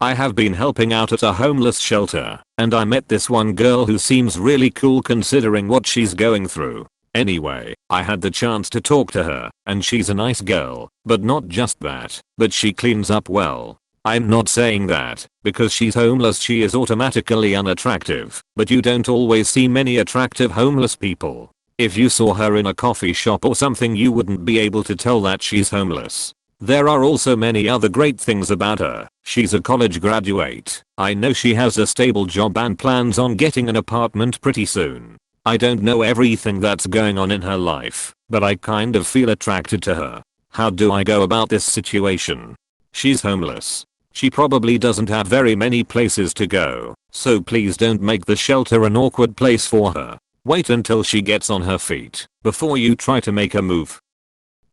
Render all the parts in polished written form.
I have been helping out at a homeless shelter, and I met this one girl who seems really cool considering what she's going through. Anyway, I had the chance to talk to her, and she's a nice girl, but not just that, but she cleans up well. I'm not saying that, because she's homeless she is automatically unattractive, but you don't always see many attractive homeless people. If you saw her in a coffee shop or something you wouldn't be able to tell that she's homeless. There are also many other great things about her. She's a college graduate. I know she has a stable job and plans on getting an apartment pretty soon. I don't know everything that's going on in her life, but I kind of feel attracted to her. How do I go about this situation? She's homeless. She probably doesn't have very many places to go, so please don't make the shelter an awkward place for her. Wait until she gets on her feet before you try to make a move.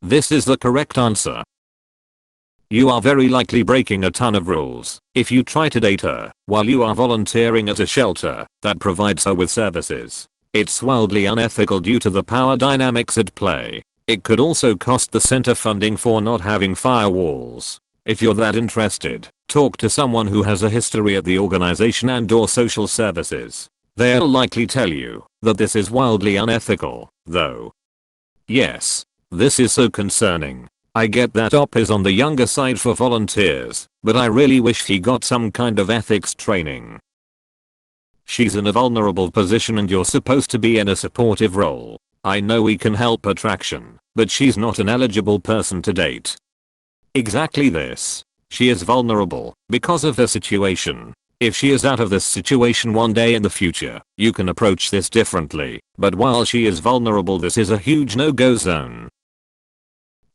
This is the correct answer. You are very likely breaking a ton of rules if you try to date her while you are volunteering at a shelter that provides her with services. It's wildly unethical due to the power dynamics at play. It could also cost the center funding for not having firewalls. If you're that interested, talk to someone who has a history at the organization and/or social services. They'll likely tell you that this is wildly unethical, though. Yes, this is so concerning. I get that OP is on the younger side for volunteers, but I really wish he got some kind of ethics training. She's in a vulnerable position and you're supposed to be in a supportive role. I know we can help attraction, but she's not an eligible person to date. Exactly this. She is vulnerable because of her situation. If she is out of this situation one day in the future, you can approach this differently, but while she is vulnerable this is a huge no-go zone.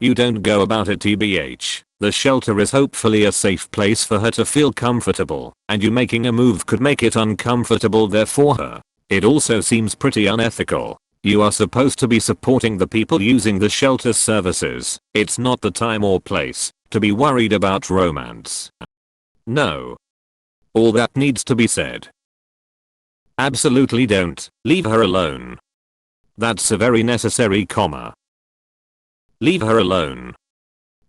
You don't go about it tbh. The shelter is hopefully a safe place for her to feel comfortable, and you making a move could make it uncomfortable there for her. It also seems pretty unethical. You are supposed to be supporting the people using the shelter's services. It's not the time or place to be worried about romance. No. All that needs to be said. Absolutely don't leave her alone. That's a very necessary comma. Leave her alone.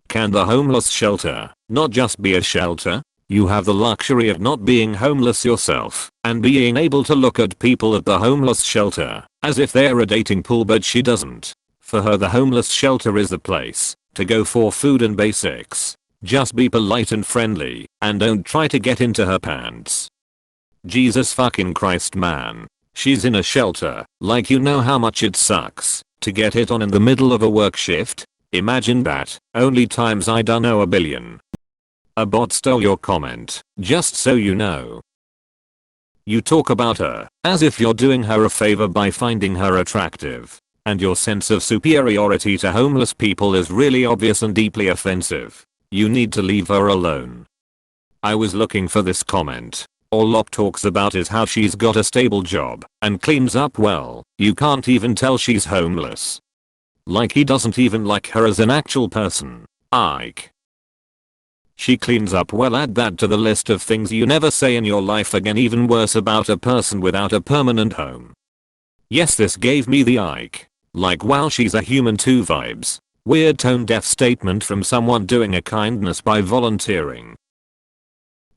Can the homeless shelter not just be a shelter? You have the luxury of not being homeless yourself and being able to look at people at the homeless shelter as if they're a dating pool, but she doesn't. For her the homeless shelter is the place to go for food and basics. Just be polite and friendly and don't try to get into her pants. Jesus fucking Christ, man. She's in a shelter, like you know how much it sucks to get hit on in the middle of a work shift. Imagine that, only times I don't know a billion. A bot stole your comment, just so you know. You talk about her as if you're doing her a favor by finding her attractive. And your sense of superiority to homeless people is really obvious and deeply offensive. You need to leave her alone. I was looking for this comment. All Lop talks about is how she's got a stable job and cleans up well. You can't even tell she's homeless. Like he doesn't even like her as an actual person. Ike. She cleans up well, add that to the list of things you never say in your life again. Even worse, about a person without a permanent home. Yes, this gave me the Ike. Like wow, she's a human too vibes. Weird tone deaf statement from someone doing a kindness by volunteering.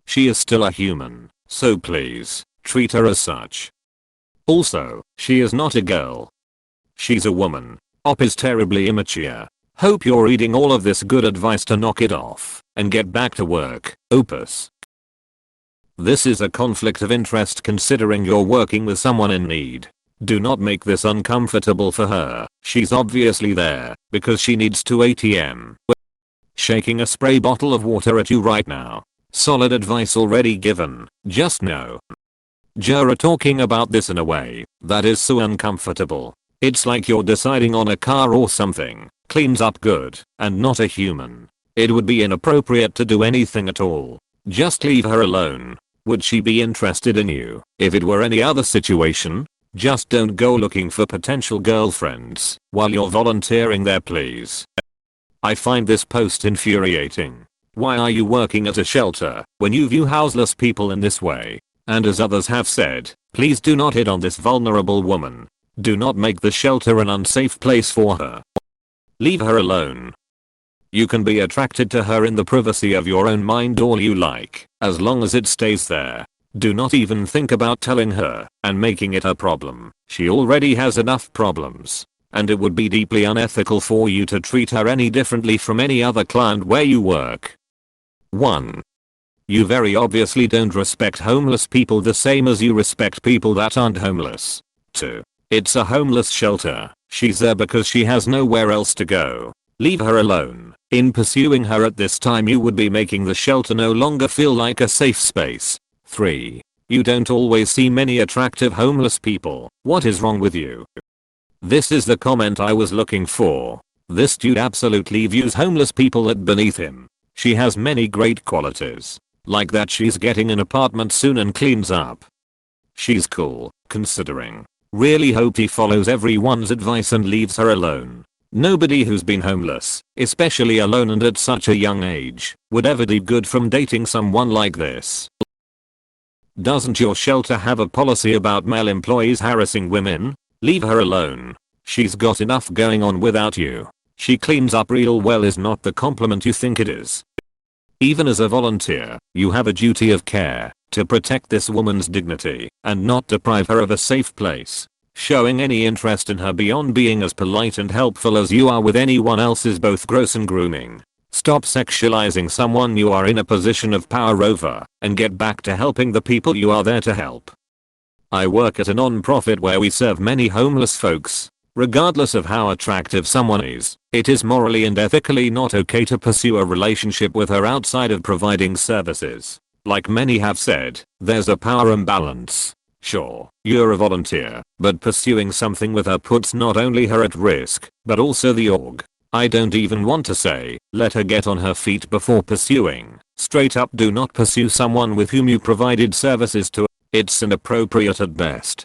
She is still a human, so please, treat her as such. Also, she is not a girl. She's a woman. Op is terribly immature. Hope you're reading all of this good advice to knock it off and get back to work, Opus. This is a conflict of interest considering you're working with someone in need. Do not make this uncomfortable for her. She's obviously there because she needs to ATM. Shaking a spray bottle of water at you right now. Solid advice already given. Just know. Jura talking about this in a way that is so uncomfortable. It's like you're deciding on a car or something. Cleans up good and not a human. It would be inappropriate to do anything at all. Just leave her alone. Would she be interested in you if it were any other situation? Just don't go looking for potential girlfriends while you're volunteering there, please. I find this post infuriating. Why are you working at a shelter when you view houseless people in this way? And as others have said, please do not hit on this vulnerable woman. Do not make the shelter an unsafe place for her. Leave her alone. You can be attracted to her in the privacy of your own mind all you like, as long as it stays there. Do not even think about telling her and making it a problem. She already has enough problems. And it would be deeply unethical for you to treat her any differently from any other client where you work. 1. You very obviously don't respect homeless people the same as you respect people that aren't homeless. 2. It's a homeless shelter. She's there because she has nowhere else to go. Leave her alone. In pursuing her at this time you would be making the shelter no longer feel like a safe space. 3. You don't always see many attractive homeless people. What is wrong with you? This is the comment I was looking for. This dude absolutely views homeless people at beneath him. She has many great qualities. Like that she's getting an apartment soon and cleans up. She's cool, considering. Really hope he follows everyone's advice and leaves her alone. Nobody who's been homeless, especially alone and at such a young age, would ever do good from dating someone like this. Doesn't your shelter have a policy about male employees harassing women? Leave her alone. She's got enough going on without you. She cleans up real well is not the compliment you think it is. Even as a volunteer, you have a duty of care to protect this woman's dignity and not deprive her of a safe place. Showing any interest in her beyond being as polite and helpful as you are with anyone else is both gross and grooming. Stop sexualizing someone you are in a position of power over and get back to helping the people you are there to help. I work at a non-profit where we serve many homeless folks. Regardless of how attractive someone is, it is morally and ethically not okay to pursue a relationship with her outside of providing services. Like many have said, there's a power imbalance. Sure, you're a volunteer, but pursuing something with her puts not only her at risk, but also the org. I don't even want to say, let her get on her feet before pursuing. Straight up do not pursue someone with whom you provided services to. It's inappropriate at best.